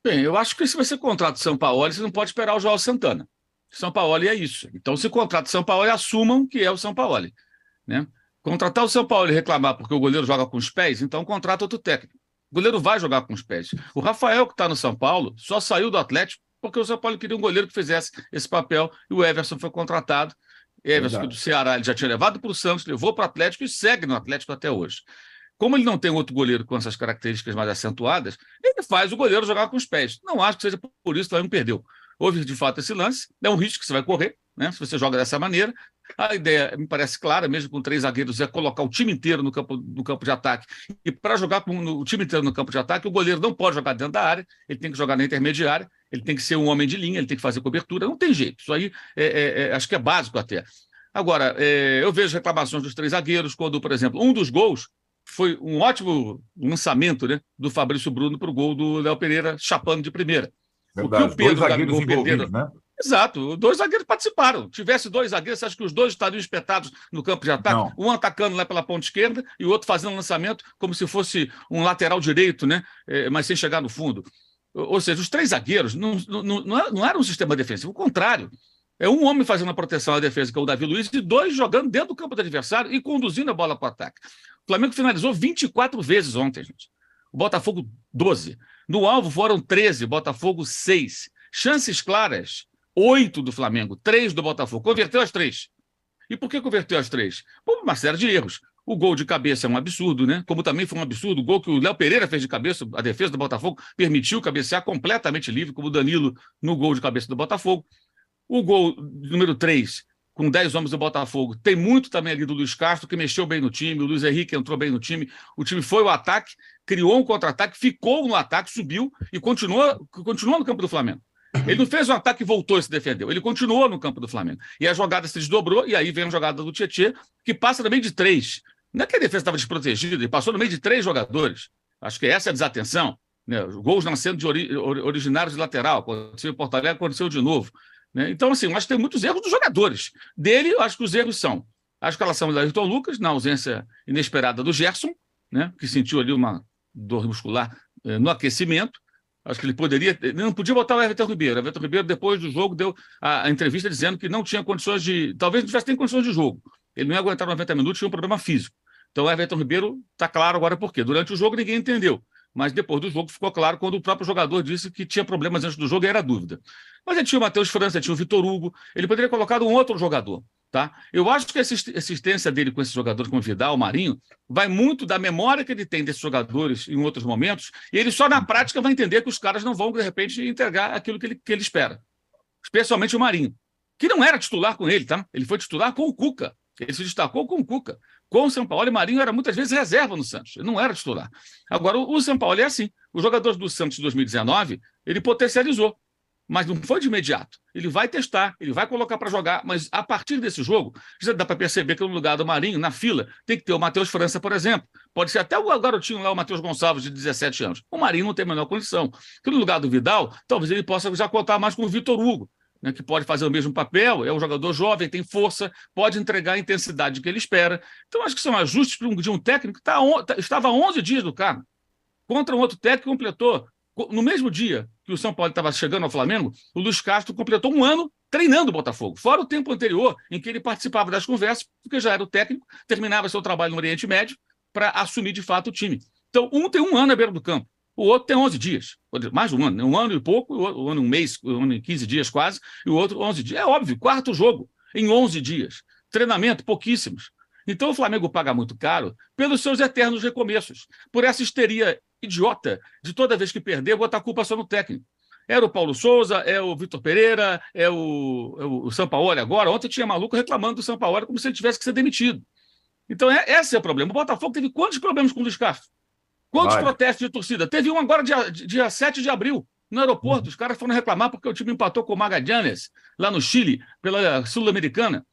Bem, eu acho que se você contrata o Sampaoli, você não pode esperar o João Santana. Sampaoli é isso. Então, se contrata o Sampaoli, assumam que é o Sampaoli, né? Contratar o Sampaoli e reclamar porque o goleiro joga com os pés, então contrata outro técnico. O goleiro vai jogar com os pés. O Rafael, que está no São Paulo, só saiu do Atlético porque o São Paulo queria um goleiro que fizesse esse papel e o Everson foi contratado. Everson, que do Verdade. Ceará, ele já tinha levado para o Santos, levou para o Atlético e segue no Atlético até hoje. Como ele não tem outro goleiro com essas características mais acentuadas, ele faz o goleiro jogar com os pés. Não acho que seja por isso que o Flamengo perdeu. Houve, de fato, esse lance, é um risco que você vai correr, né? Se você joga dessa maneira. A ideia me parece clara, mesmo com três zagueiros, é colocar o time inteiro no campo de ataque. E para jogar com o time inteiro no campo de ataque, o goleiro não pode jogar dentro da área, ele tem que jogar na intermediária, ele tem que ser um homem de linha, ele tem que fazer cobertura, não tem jeito. Isso aí acho que é básico até. Agora, eu vejo reclamações dos três zagueiros, quando, por exemplo, um dos gols foi um ótimo lançamento, né, do Fabrício Bruno para o gol do Léo Pereira, chapando de primeira. O que o Verdade. Dois Pedro e o zagueiros Gabigol envolvidos, perderam. né? Exato, dois zagueiros participaram. Tivesse dois zagueiros, você acha que os dois estariam espetados no campo de ataque? Não. Um atacando lá pela ponta esquerda e o outro fazendo lançamento como se fosse um lateral direito, né? Mas sem chegar no fundo. Ou seja, os três zagueiros não era um sistema defensivo, o contrário. É um homem fazendo a proteção à defesa, que é o Davi Luiz, e dois jogando dentro do campo do adversário e conduzindo a bola para o ataque. O Flamengo finalizou 24 vezes ontem, gente. O Botafogo, 12. No alvo foram 13, Botafogo, 6. Chances claras, 8 do Flamengo, 3 do Botafogo. Converteu as 3. E por que converteu as 3? Por uma série de erros. O gol de cabeça é um absurdo, né? Como também foi um absurdo o gol que o Léo Pereira fez de cabeça, a defesa do Botafogo permitiu cabecear completamente livre, como o Danilo no gol de cabeça do Botafogo. O gol número 3, com 10 homens do Botafogo, tem muito também ali do Luiz Castro, que mexeu bem no time, o Luiz Henrique entrou bem no time, o time foi ao ataque, criou um contra-ataque, ficou no ataque, subiu e continuou no campo do Flamengo. Ele não fez um ataque e voltou e se defendeu. Ele continuou no campo do Flamengo. E a jogada se desdobrou, e aí vem a jogada do Tietê, que passa no meio de 3. Não é que a defesa estava desprotegida, ele passou no meio de 3 jogadores. Acho que essa é a desatenção. Né? Os gols nascendo de originários de lateral. Aconteceu em Porto Alegre, aconteceu de novo. Né? Então, assim, eu acho que tem muitos erros dos jogadores. Dele, eu acho que os erros são a escalação do Ayrton Lucas, na ausência inesperada do Gerson, né? Que sentiu ali uma dor muscular no aquecimento. Acho que ele poderia. Ele não podia botar o Everton Ribeiro. O Everton Ribeiro, depois do jogo, deu a entrevista dizendo que não tinha condições de. Talvez não tivesse nem condições de jogo. Ele não ia aguentar 90 minutos, tinha um problema físico. Então, o Everton Ribeiro está claro agora por quê. Durante o jogo, ninguém entendeu. Mas depois do jogo ficou claro quando o próprio jogador disse que tinha problemas antes do jogo e era dúvida. Mas ele tinha o Matheus França, tinha o Vitor Hugo, ele poderia ter colocado um outro jogador. Tá? Eu acho que a assistência dele com esses jogadores, como o Vidal, o Marinho, vai muito da memória que ele tem desses jogadores em outros momentos, e ele só na prática vai entender que os caras não vão, de repente, entregar aquilo que ele espera. Especialmente o Marinho, que não era titular com ele, tá? Ele foi titular com o Cuca. Ele se destacou com o Cuca. Com o São Paulo, e Marinho era muitas vezes reserva no Santos. Ele não era titular. Agora, o São Paulo é assim. Os jogadores do Santos de 2019, ele potencializou, mas não foi de imediato. Ele vai testar, ele vai colocar para jogar, mas a partir desse jogo, já dá para perceber que no lugar do Marinho, na fila, tem que ter o Matheus França, por exemplo. Pode ser até o garotinho lá, o Matheus Gonçalves, de 17 anos. O Marinho não tem a menor condição. Que no lugar do Vidal, talvez ele possa já contar mais com o Vitor Hugo, né, que pode fazer o mesmo papel, é um jogador jovem, tem força, pode entregar a intensidade que ele espera. Então, acho que são ajustes de um técnico que estava há 11 dias do cargo, contra um outro técnico que completou. No mesmo dia que o São Paulo estava chegando ao Flamengo, o Luiz Castro completou um ano treinando o Botafogo, fora o tempo anterior em que ele participava das conversas, porque já era o técnico, terminava seu trabalho no Oriente Médio para assumir de fato o time. Então, um tem um ano à beira do campo, o outro tem 11 dias, mais de um ano e pouco, um ano, um mês, um ano e 15 dias quase, e o outro 11 dias. É óbvio, quarto jogo em 11 dias. Treinamento, pouquíssimos. Então o Flamengo paga muito caro pelos seus eternos recomeços, por essa histeria idiota de toda vez que perder, botar a culpa só no técnico. Era o Paulo Souza, é o Vitor Pereira, é o Sampaoli agora. Ontem tinha maluco reclamando do Sampaoli como se ele tivesse que ser demitido. Então, esse é o problema. O Botafogo teve quantos problemas com o Luiz Castro? Quantos Vários. protestos de torcida? Teve um agora dia 7 de abril, no aeroporto. Os caras foram reclamar porque o time empatou com o Magallanes, lá no Chile, pela Sul-Americana.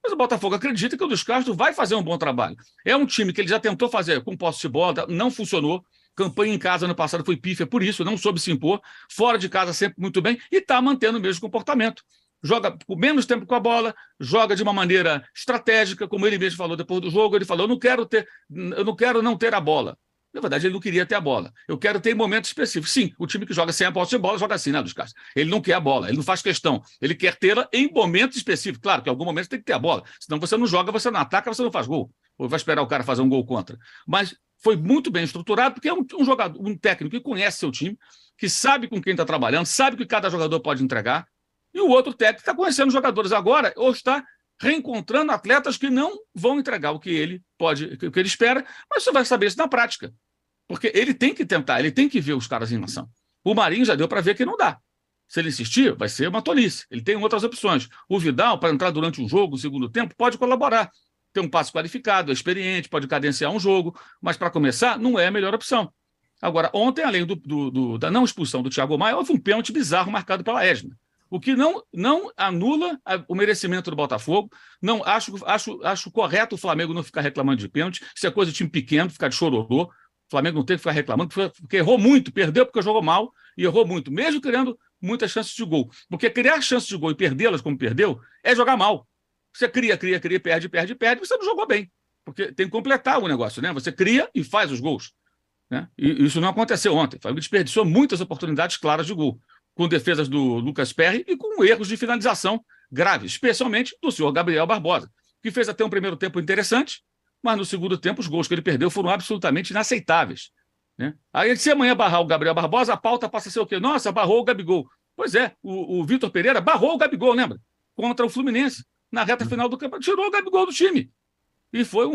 Mas o Botafogo acredita que o Luiz Castro vai fazer um bom trabalho. É um time que ele já tentou fazer com posse de bola, não funcionou. Campanha em casa ano passado foi pífia, por isso, não soube se impor. Fora de casa sempre muito bem e está mantendo o mesmo comportamento. Joga com menos tempo com a bola, joga de uma maneira estratégica, como ele mesmo falou depois do jogo. Ele falou: eu não quero não ter a bola. Na verdade, ele não queria ter a bola. Eu quero ter em momentos específicos. Sim, o time que joga sem a posse de bola joga assim, né, Luiz Castro? Ele não quer a bola, ele não faz questão. Ele quer tê-la em momentos específicos. Claro que em algum momento você tem que ter a bola. Senão você não joga, você não ataca, você não faz gol. Ou vai esperar o cara fazer um gol contra. Mas foi muito bem estruturado, porque é um jogador, um técnico que conhece seu time, que sabe com quem está trabalhando, sabe o que cada jogador pode entregar. E o outro técnico está conhecendo os jogadores agora, ou está reencontrando atletas que não vão entregar o que ele pode, o que ele espera, mas você vai saber isso na prática. Porque ele tem que tentar, ele tem que ver os caras em ação. O Marinho já deu para ver que não dá. Se ele insistir, vai ser uma tolice. Ele tem outras opções. O Vidal, para entrar durante um jogo, no segundo tempo, pode colaborar. Tem um passe qualificado, é experiente, pode cadenciar um jogo, mas para começar, não é a melhor opção. Agora, ontem, além da não expulsão do Thiago Maia, houve um pênalti bizarro marcado pela Edna. O que não anula o merecimento do Botafogo. Não acho correto o Flamengo não ficar reclamando de pênalti. Isso é coisa de time pequeno, ficar de chororô. O Flamengo não tem que ficar reclamando, porque errou muito, perdeu porque jogou mal e errou muito, mesmo criando muitas chances de gol. Porque criar chances de gol e perdê-las como perdeu é jogar mal. Você cria, perde, você não jogou bem. Porque tem que completar o negócio, né? Você cria e faz os gols. Né? E isso não aconteceu ontem. O Flamengo desperdiçou muitas oportunidades claras de gol, com defesas do Lucas Perry e com erros de finalização graves, especialmente do senhor Gabriel Barbosa, que fez até um primeiro tempo interessante, mas no segundo tempo os gols que ele perdeu foram absolutamente inaceitáveis. Né? Aí, se amanhã barrar o Gabriel Barbosa, a pauta passa a ser o quê? Nossa, barrou o Gabigol. Pois é, o Vitor Pereira barrou o Gabigol, lembra? Contra o Fluminense, na reta final do campeonato. Tirou o Gabigol do time. E foi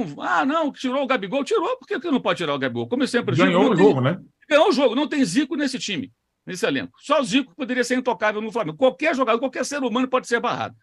não, tirou o Gabigol. Tirou, por que não pode tirar o Gabigol? Como eu sempre digo, ganhou o jogo, né? Ganhou o jogo, não tem Zico nesse time, nesse elenco. Só o Zico poderia ser intocável no Flamengo. Qualquer jogador, qualquer ser humano pode ser barrado.